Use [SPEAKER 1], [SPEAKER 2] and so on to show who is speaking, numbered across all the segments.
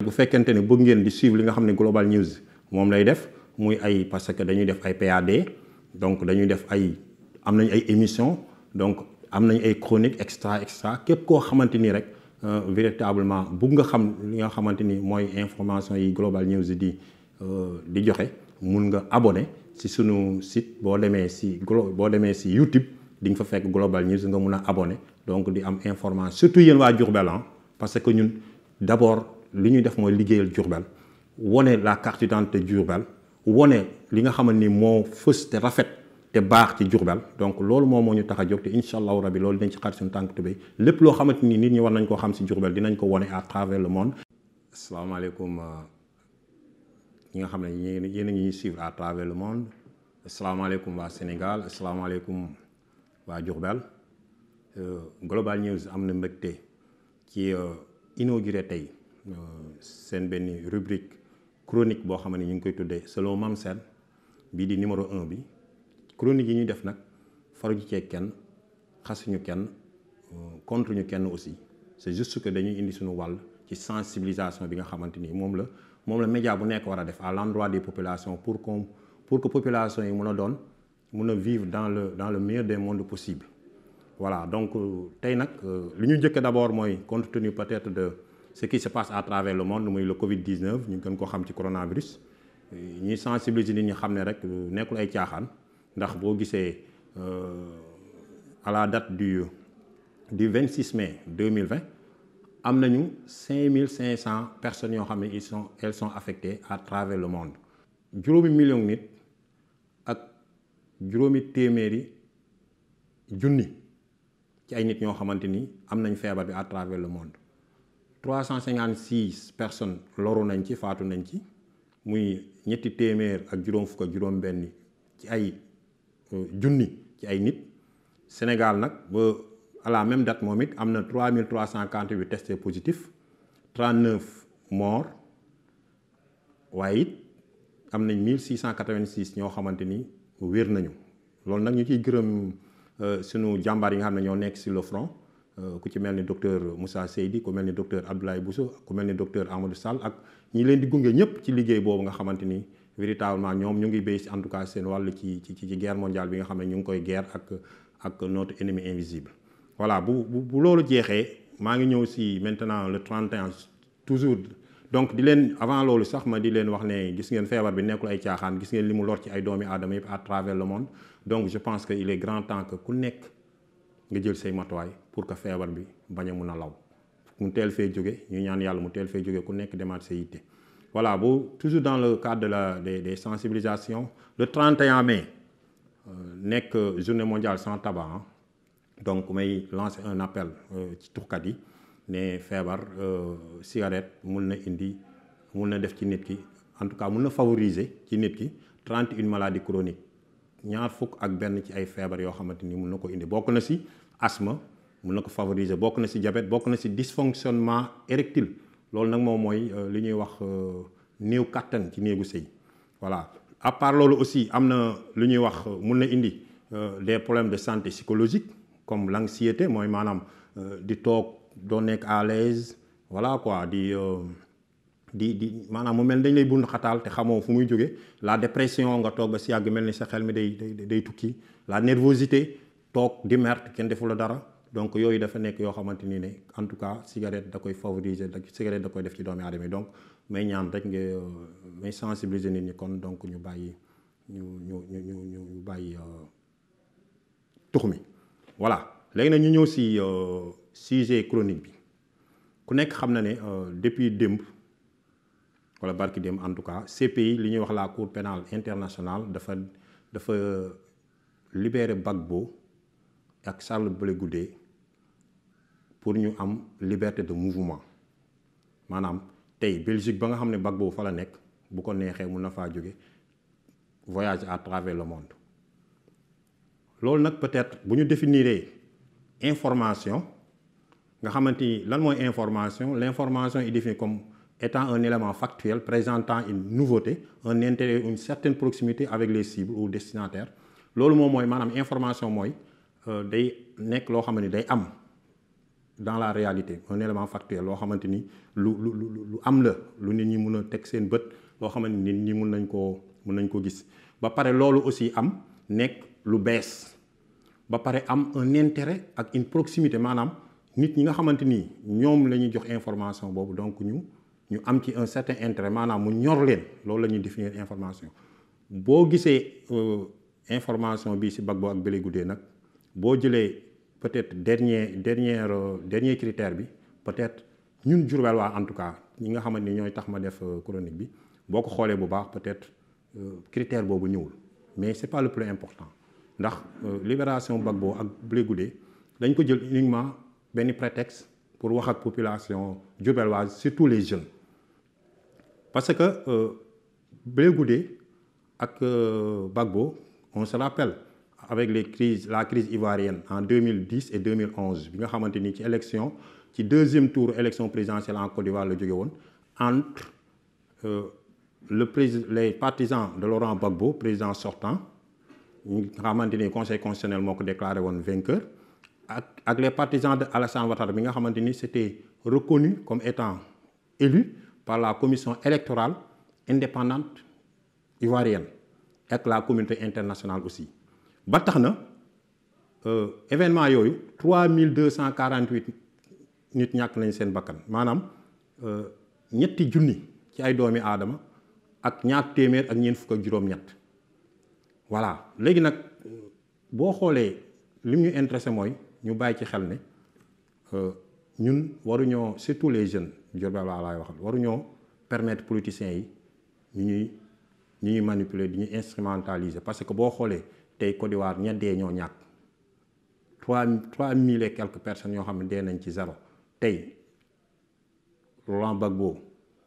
[SPEAKER 1] bu fekkente ne bëgg ngeen di suivre li nga xam ne Global News moom lay def muy ay parce que dañuy def ay PAD donc dañuy def ay am nañ ay émissions donc am nañ ay chroniques extra képp koo xamante ni rek véritablement bëgg nga xam li nga xamante ni mooy information yi Global News di joxe mun nga abonné si sunu site boo demee si YouTube di nga fa fekk Global News nga mun a abonné donc di am information surtout yéen waa Diourbel parce que ñun d'abord li ñuy def mooy liggéeyal Diourbel wone la carte d'identité Diourbel wone li nga xamante ni moo fës te rafet te baax ci Diourbel donc loolu moo ñu tax a jóg te incha allahu rabi loolu dañ ci xar suñu tànk tubéy lépp loo xamante ni nit ñi war nañ koo xam si Diourbel dinañ ko wone à travers le monde. asalaamaaleykum ñi nga xam ne yéen a ngi suivre à travers le monde asalaamaaleykum waa Sénégal asalaamaaleykum waa Diourbel Global News am na mbégte ci inauguré tey seen benn rubrique chronique boo xam ne ñu ngi koy tuddee selon Mame Sène bii di numéro 1 bi chronique yi ñuy def nag faruñu cee kenn xasuñu kenn contre ñu kenn aussi c'est juste que dañuy indi suñu wàll ci sensibilisation bi nga xamante ni moom la média bu nekk war a def à l'endroit des populations pour que population yi mun a vivre dans le meilleur des mondes possible. Voilà donc tey nag li ñu njëkk d'abord mooy compte tenu peut-être de ce qui se passe à travers le monde muy le Covid-19 ñu gën ko xam ci coronavirus ñuy sensibiliser nit ñi xam ne rek nekkul ay caaxaan ndax boo gisee à la date du 26 mai 2020 am nañu 5500 personnes yoo xam ne elles sont affectées à travers le monde. juróomi million nit ak juróomi téeméeri junni ci ay nit ñoo xamante ni am nañ feebar bi à travers le monde 356 personnes loru nañ ci faatu nañ ci muy ñetti téeméer ak juróom fukk ak juróom benn ci ay junni ci ay nit. Sénégal nag ba à la même date moom it am na 3348 testés positifs 39 morts waaye it am nañ 1686 ñoo xamante ni wér nañu loolu nag ñu ciy gërëm sunu jàmbaar yi nga xam ne ñoo nekk sur le front ku ci mel ni docteur Moussa Seydi ku mel ni docteur Abdoulaye Bousso ku mel ni docteur Amadou Sall ak ñi leen di gunge ñëpp ci liggéey boobu nga xamante ni véritablement ñoom ñu ngi béy si en tout cas seen wàll ci guerre mondiale bi nga xam ne ñu ngi koy guerre ak notre ennemi invisible. voilà bu loolu jeexee maa ngi ñëw si maintenant le 31 toujours donc di leen avant loolu sax ma di leen wax ne gis ngeen feebar bi nekkul ay caaxaan gis ngeen li mu lor ci ay doomi aadama yëpp à travers le monde donc je pense que il est grand temps que ku nekk nga jël say matuwaay pour que feebar bi bañ a mun a law mu teel fee jóge ñu ñaan yàlla mu teel fee jóge ku nekk demaat sa yitte. voilà toujours dans le cadre de des sensibilisations le 31 mai nekk journée mondiale sans tabac donc may lancer un appel ci tuxkat yi ne feebar cigarette mun na def ci nit ki en tout cas mun na favoriser ci nit ki 31 maladies chroniques ñaar fukk ak benn ci ay feebar yoo xamante ni mun na ko indi bokk na si asthme mun na ko favoriser bokk na si diabète bokk na si dysfonctionnement érectile loolu nag moom mooy li ñuy wax néew kàttan ci néegu sëy voilà. à part loolu aussi am na lu ñuy wax mun na indi des problèmes de santé psychologique comme l'anxiété mooy maanaam di toog doo nekk à l'aise voilà quoi di maanaam mu mel dañ lay bund xataal te xamoo fu muy jóge la dépression nga toog ba si yàgg mel ni sa xel mi day tukki la nervosité toog di mer kenn defu la dara donc yooyu dafa nekk yoo xamante ni ne en tout cas cigarette da koy favoriser cigarette da koy def ci doomi aadama yi donc may ñaan rek nga may sensibiliser nit ñi kon donc ñu bàyyi ñu bàyyi tux mi voilà. léegi nag ñu ñëw si sujet chronique bi ku nekk xam na ne depuis démb wala barki démb en tout cas CPI li ñuy wax la cour pénale internationale dafa libérer Gbagbo ak Charles Blé Goudé pour ñu am liberté de mouvement maanaam tey Belgique ba nga xam ne Gbagbo fa la nekk bu ko neexee mun na faa jóge voyage à travers le monde loolu nag peut-être bu ñu définiree information nga xamante ni lan mooy information l'information est définie comme étant un élément factuel présentant une nouveauté un intérêt une certaine proximité avec les cibles ou destinataires loolu moom mooy maanaam information mooy day nekk loo xam ne day am dans la réalité un élément factuel loo xamante ni lu am la lu nit ñi mun a teg seen bët loo xamante ni nit ñi mun nañ ko gis ba pare loolu aussi am nekk lu bees ba pare am un intérêt ak une proximité maanaam nit ñi nga xamante ni ñoom la ñuy jox information boobu donc ñu am ci un certain intérêt maanaam mu ñor leen loolu la ñuy définir information boo gisee information bi ci Gbagbo ak Blé Goudé nag boo jëlee peut-être dernier critère bi peut-être ñun Diourbel waa en tout cas ñi nga xamante ni ñooy tax ma def chronique bi boo ko xoolee bu baax peut-être critère boobu ñëwul mais c'est pas le plus important ndax libération Gbagbo ak Blé Goudé dañ ko jël uniquement benn prétexte pour wax ak population diourbelloise surtout les jeunes parce que Blé Goudé ak Gbagbo on se rappelle avec la crise ivoirienne en 2010 et 2011 bi nga xamante ni ci élection ci deuxième tour élection présidentielle en Côte d'Ivoire la jóge woon entre les partisans de Laurent Gbagbo président sortant ñu nga xamante ni conseil constitutionnel moo ko déclaré woon vainqueur ak les partisans de Alassane Ouattara bi nga xamante ni c'était reconnu comme étant élu par la commission électorale indépendante ivoirienne ak la communauté internationale aussi ba tax na événement yooyu 3248 nit ñàkk nañ seen bakkan maanaam ñetti junni ci ay doomi aadama ak ñaar téeméer ak ñeent fukk ak juróom-ñett voilà léegi nag boo xoolee li ñu intéressé mooy ñu bàyyi ci xel ne ñun waruñoo surtout les jeunes Diourbel laa laay waxal waruñoo permettre politiciens yi ñu ñuy manipuler di ñu instrumentaliser parce que boo xoolee tey Côte d'Ivoire ña dee ñoo ñàkk 3000 et quelques personnes yoo xam ne dee nañ ci zéro tey Laurent Gbagbo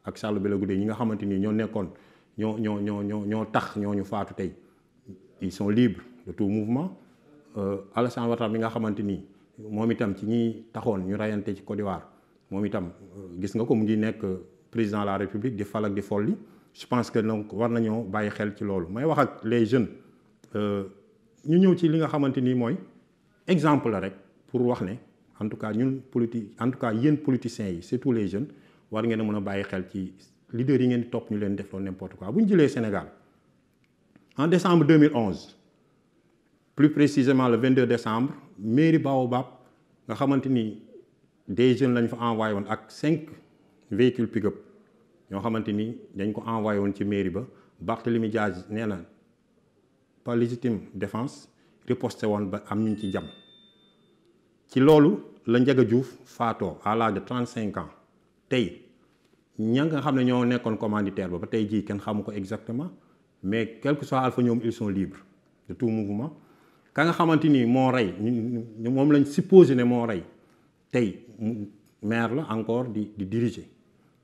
[SPEAKER 1] ak Charles Blé Goudé ñi nga xamante ni ñoo nekkoon ñoo tax ñoo ñu faatu tey ils sont libres de tout mouvement Alassane Ouattara mi nga xamante ni moom itam ci ñi taxoon ñu rayante ci Côte d'Ivoire moom itam gis nga ko mu ngi nekk président de la République di fal ak di folli je pense que donc war nañoo bàyyi xel ci loolu may wax ak les jeunes ñu ñëw ci li nga xamante ni mooy exemple la rek pour wax ne en tout cas ñun yéen politiciens yi surtout les jeunes war ngeen a mën a bàyyi xel ci leaders yi ngeen di topp ñu leen def loolu n'importe quoi bu ñu jëlee Sénégal en décembre 2011 plus précisément le 22 décembre mairie Baobab nga xamante ni des jeunes lañ fa envoyé woon ak 5 véhicules pick-up ñoo xamante ni dañ ko envoyé woon ci mairie ba Barthélémy Dias nee na par légitime défense riposté woon ba am ñu ci jam ci loolu la Ndiaga Diouf faatoo à l'âge de 35 ans tey ña nga xam ne ñoo nekkoon commanditaire ba tey jii kenn xamu ko exactement mais quel que soit Alpha ñoom ils sont libres de tout mouvement ka nga xamante ni moo rey moom lañ supposé ne moo rey tey maire la encore di diriger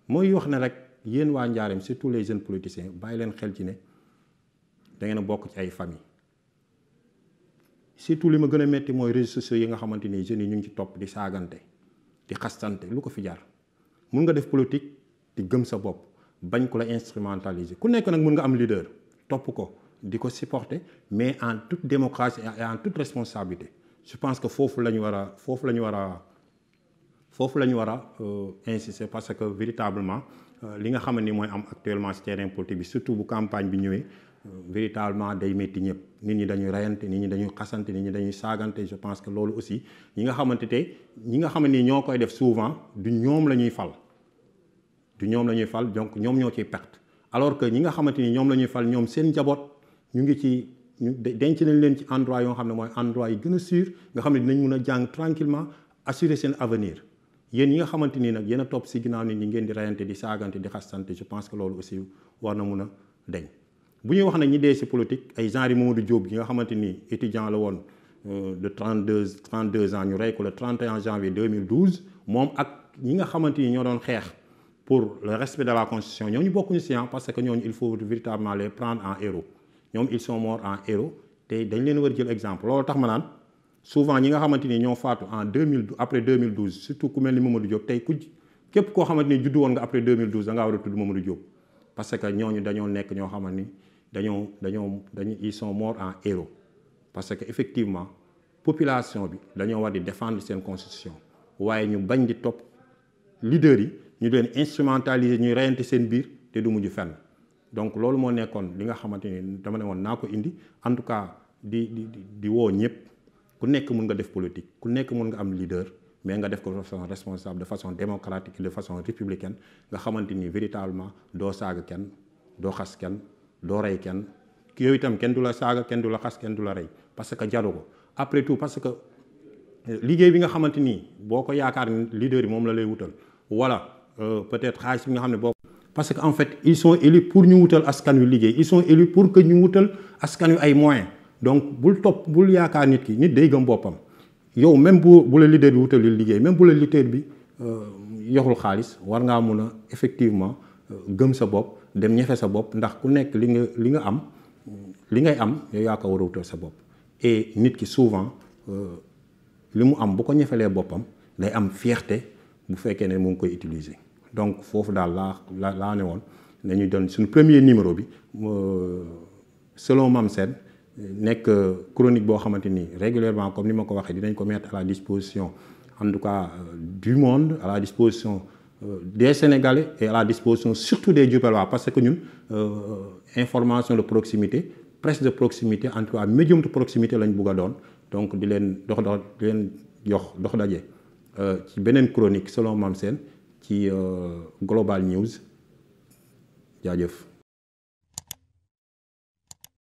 [SPEAKER 1] mooy wax ne rek yéen waa Njaareem surtout les jeunes politiciens bàyyi leen xel ci ne da ngeen a bokk ci ay famille surtout li ma gën a metti mooy réseaux sociaux yi nga xamante ni jeunes yi ñu ngi ci topp di saagante di xastante lu ko fi jar mun nga def politique di gëm sa bopp bañ ko la instrumentaliser ku nekk nag mun nga am leader topp ko di ko supporter mais en toute démocratie et en toute responsabilité je pense que foofu la ñu war a insister parce que véritablement li nga xam ni mooy am actuellement ci terrain politique bi surtout bu campagne bi ñëwee véritablement day métti ñëpp nit ñi dañuy rayante nit ñi dañuy xasante nit ñi dañuy saagante je pense que loolu aussi ñi nga xamante ni ñoo koy def souvent du ñoom la ñuy fal donc ñoom ñoo ciy perte alors que ñi nga xamante ni ñoom la ñuy fal ñoom seen njaboot ñu ngi ci denc nañ leen ci endroit yoo xam ne mooy endroit yi gën a sûr nga xam ne dinañ mun a jàng tranquillement assurer seen avenir yéen ñi nga xamante ni nag yéen a topp si ginnaaw nit ñi ngeen di rayante di saagante di xastante je pense que loolu aussi war na mun a deñ bu ñuy wax nag ñi dee si politique ay genre yi Mamadou Diop gi nga xamante ni étudiant la woon de 32 ans ñu rey ko le 31 janvier 2012 moom ak ñi nga xamante ni ñoo doon xeex pour le respect de la constitution ñooñu bokkuñu si parce que ñooñu il faut véritablement les prendre en héros ñoom ils sont morts en héros te dañ leen war jël exemple loolu tax ma naan souvent ñi nga xamante ni ñoo faatu en 2012 après 2012 surtout ku mel ni Mamadou Diop tey képp koo xamante ni juddu woon nga après 2012 da ngaa war a tudd Mamadou Diop parce que ñooñu dañoo nekk ñoo xamante ni dañoo ils sont morts en héros parce que effectivement population bi dañoo war di défendre seen constitution waaye ñu bañ di topp leader yi ñu leen instrumentaliser ñuy reyante seen biir te du mujj fenn. donc loolu moo nekkoon li nga xamante ni dama ne woon naa ko indi en tout cas di woo ñëpp ku nekk mun nga def politique ku nekk mun nga am leader mais nga def ko de façon responsable de façon démocratique de façon républicaine nga xamante ni véritablement doo saaga kenn doo xas kenn doo rey kenn yow itam kenn du la saaga kenn du la xas kenn du la rey parce que jaru ko après tout parce que liggéey bi nga xamante ni boo ko yaakaar ni leader yi moom la lay wutal wala peut-être xaalis bi nga xam ne boo parce que en fait ils sont élus pour ñu wutal askan wi liggéey ils sont élus pour que ñu wutal askan wi ay moyens donc bul yaakaar nit ki nit day gëm boppam yow même bu la leader bi wutal liggéey même bu la leader bi yoxul xaalis war ngaa mun a effectivement gëm sa bopp dem ñefe sa bopp ndax ku nekk li ngay am yow yaa ko war a wutal sa bopp et nit ki souvent li mu am bu ko ñefelee boppam day am fierté bu fekkee ne mu ngi koy utiliser donc foofu daal laa ne woon nañu doon suñu premier numéro bi selon Mame Sène nekk chronique boo xamante ni régulièrement comme ni ma ko waxee dinañ ko mettre à la disposition en tout cas du monde à la disposition des Sénégalais et à la disposition surtout des Diourbellois parce que ñun information de proximité presse de proximité en tout cas médium de proximité lañ bugg a doon donc di leen jox daje ci beneen chronique selon Mame Sène ci Global News jaajëf